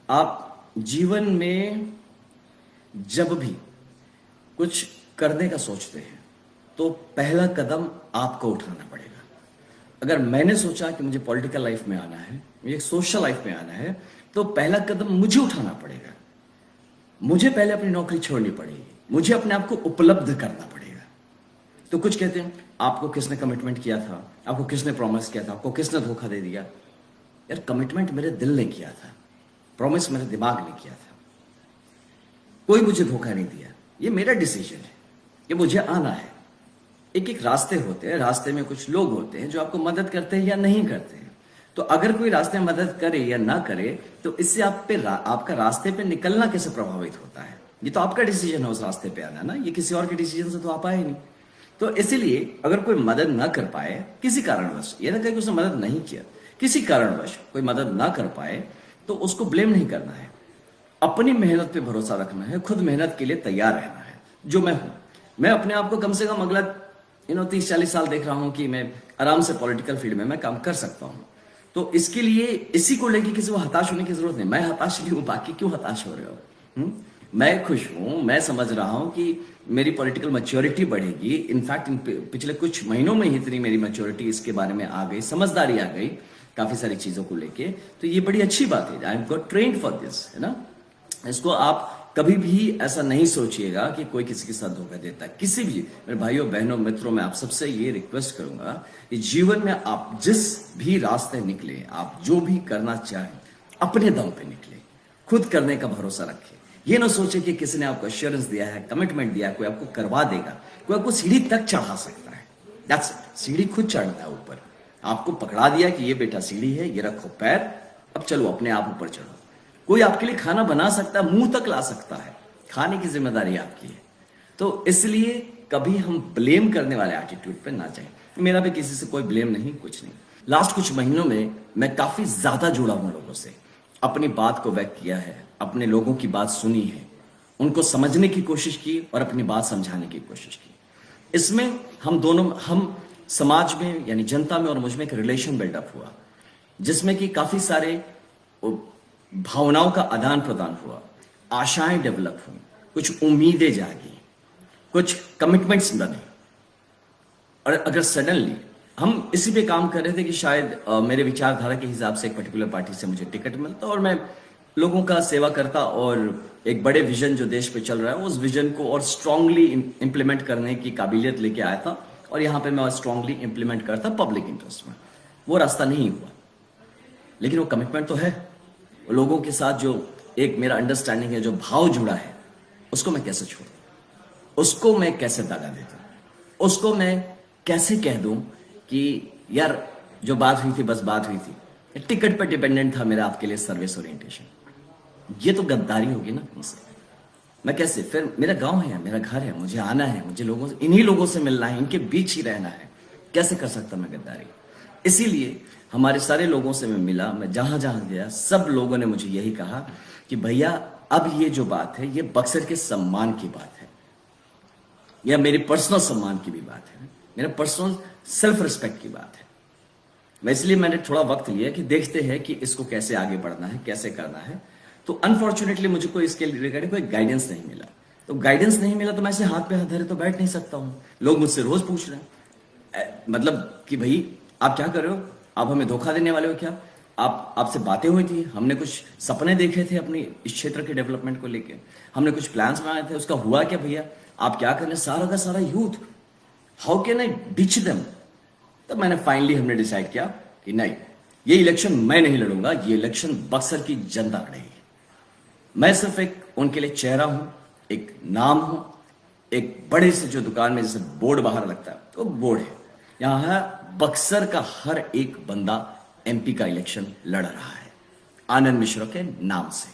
आप जीवन में जब भी कुछ करने का सोचते हैं तो पहला कदम आपको उठाना पड़ेगा। अगर मैंने सोचा कि मुझे पॉलिटिकल लाइफ में आना है, मुझे सोशल लाइफ में आना है, तो पहला कदम मुझे उठाना पड़ेगा। मुझे पहले अपनी नौकरी छोड़नी पड़ेगी, मुझे अपने आप को उपलब्ध करना पड़ेगा। तो कुछ कहते हैं आपको किसने कमिटमेंट किया था, आपको किसने प्रॉमिस किया था, आपको किसने धोखा दे दिया। यार कमिटमेंट मेरे दिल ने किया था, प्रॉमिस मेरे दिमाग ने किया था। कोई मुझे धोखा नहीं दिया, ये मेरा डिसीजन है, ये मुझे आना है। एक एक रास्ते होते हैं, रास्ते में कुछ लोग होते हैं जो आपको मदद करते हैं या नहीं करते हैं। तो अगर कोई रास्ते में मदद करे या ना करे तो इससे आपका रास्ते पे निकलना कैसे प्रभावित होता है। ये तो आपका डिसीजन है उस रास्ते पे आना ना, ये किसी और के डिसीजन से तो आप आए नहीं। तो इसीलिए अगर कोई मदद ना कर पाए किसी कारणवश, ये ना कहे कि उसने मदद नहीं किया, किसी कारणवश कोई मदद ना कर पाए तो उसको ब्लेम नहीं करना है, अपनी मेहनत पे भरोसा रखना है, खुद मेहनत के लिए तैयार रहना है। जो मैं हूं, मैं अपने आप को कम से कम अगला 30-40 साल देख रहा हूं कि मैं आराम से पॉलिटिकल फील्ड में मैं काम कर सकता हूं। तो इसके लिए इसी को लेके किसी को हताश होने की जरूरत नहीं। मैं हताश नहीं हूं, बाकी क्यों हताश हो रहे हो? मैं खुश हूं, मैं समझ रहा हूं कि मेरी पॉलिटिकल मैच्योरिटी बढ़ेगी। इनफैक्ट पिछले कुछ महीनों में ही इतनी मेरी मैच्योरिटी इसके बारे में आ गई, समझदारी आ गई काफी सारी चीजों को लेके। तो ये बड़ी अच्छी बात है, I am got trained for this, है ना। इसको आप कभी भी ऐसा नहीं सोचिएगा कि कोई किसी के साथ धोखा देता है। किसी भी मेरे भाइयों बहनों मित्रों, मैं आप सबसे ये रिक्वेस्ट करूंगा कि जीवन में आप जिस भी रास्ते निकले, आप जो भी करना चाहें अपने दम पे निकले, खुद करने का भरोसा रखें। ये ना सोचे कि किसी ने आपको एश्योरेंस दिया है, कमिटमेंट दिया है, कोई आपको करवा देगा, कोई आपको सीढ़ी तक चढ़ा सकता है। दैट्स इट, सीढ़ी खुद चढ़ना है ऊपर। आपको पकड़ा दिया कि ये बेटा सीढ़ी है, ये रखो पैर, अब चलो अपने आप ऊपर चढ़ो। कोई आपके लिए खाना बना सकता है, मुंह तक ला सकता है, खाने की जिम्मेदारी आपकी है। तो इसलिए कभी हम ब्लेम करने वाले एटीट्यूड पे ना जाएं। मेरा भी किसी से कोई ब्लेम नहीं, कुछ नहीं। लास्ट कुछ महीनों में मैं काफी ज्यादा जुड़ा हूं लोगों से, अपनी बात को व्यक्त किया है, अपने लोगों की बात सुनी है, उनको समझने की कोशिश की और अपनी बात समझाने की कोशिश की। इसमें हम समाज में यानी जनता में और मुझ में एक रिलेशन बिल्डअप हुआ, जिसमें कि काफी सारे भावनाओं का आदान प्रदान हुआ, आशाएं डेवलप हुई, कुछ उम्मीदें जागी, कुछ कमिटमेंट्स बने। और अगर सडनली हम इसी पे काम कर रहे थे कि शायद मेरे विचारधारा के हिसाब से एक पर्टिकुलर पार्टी से मुझे टिकट मिलता और मैं लोगों का सेवा करता और एक बड़े विजन जो देश पे चल रहा है उस विजन को और स्ट्रांगली इंप्लीमेंट करने की काबिलियत लेके आया था। और यहाँ पे मैं स्ट्रांगली इंप्लीमेंट करता पब्लिक इंटरेस्ट में। वो रास्ता नहीं हुआ, लेकिन वो कमिटमेंट तो है। लोगों के साथ जो एक मेरा अंडरस्टैंडिंग है, जो भाव जुड़ा है, उसको मैं कैसे छोड़ूं, उसको मैं कैसे दागा दे दूं, उसको मैं कैसे कह दूं कि यार जो बात हुई थी बस बात हुई थी, टिकट पर डिपेंडेंट था मेरा आपके लिए सर्विस ओरिएंटेशन। ये तो गद्दारी होगी ना मुझसे। मैं कैसे, फिर मेरा गांव है, मेरा घर है, मुझे आना है, मुझे लोगों से, इन्हीं लोगों से मिलना है, इनके बीच ही रहना है, कैसे कर सकता मैं गद्दारी। इसीलिए हमारे सारे लोगों से मैं मिला, मैं जहां जहां गया सब लोगों ने मुझे यही कहा कि भैया अब ये जो बात है ये बक्सर के सम्मान की बात है, या मेरे पर्सनल सम्मान की भी बात है, मेरा पर्सनल सेल्फ रिस्पेक्ट की बात है। इसलिए मैंने थोड़ा वक्त लिया कि देखते हैं कि इसको कैसे आगे बढ़ना है, कैसे करना है। तो अनफॉर्चुनेटली मुझे कोई इसके रिगार्डिंग कोई गाइडेंस नहीं मिला। तो गाइडेंस नहीं मिला तो मैं ऐसे हाथ पे हाथ धरे तो बैठ नहीं सकता हूं। लोग मुझसे रोज पूछ रहे हैं मतलब कि भाई आप क्या कर रहे हो, आप हमें धोखा देने वाले हो क्या, आपसे बातें हुई थी, हमने कुछ सपने देखे थे अपनी इस क्षेत्र के डेवलपमेंट को लेके, हमने कुछ प्लान्स बनाए थे, उसका हुआ क्या भैया, आप क्या कर रहे हैं, सारा का सारा youth, how can I ditch them. तो मैंने फाइनली हमने डिसाइड किया कि नहीं, ये इलेक्शन मैं नहीं लड़ूंगा, ये इलेक्शन बक्सर की जनता लड़ेगी। मैं सिर्फ एक उनके लिए चेहरा हूं, एक नाम हूं, एक बड़े से जो दुकान में जैसे बोर्ड बाहर लगता है तो बोर्ड है। यहां बक्सर का हर एक बंदा एमपी का इलेक्शन लड़ रहा है आनंद मिश्रा के नाम से।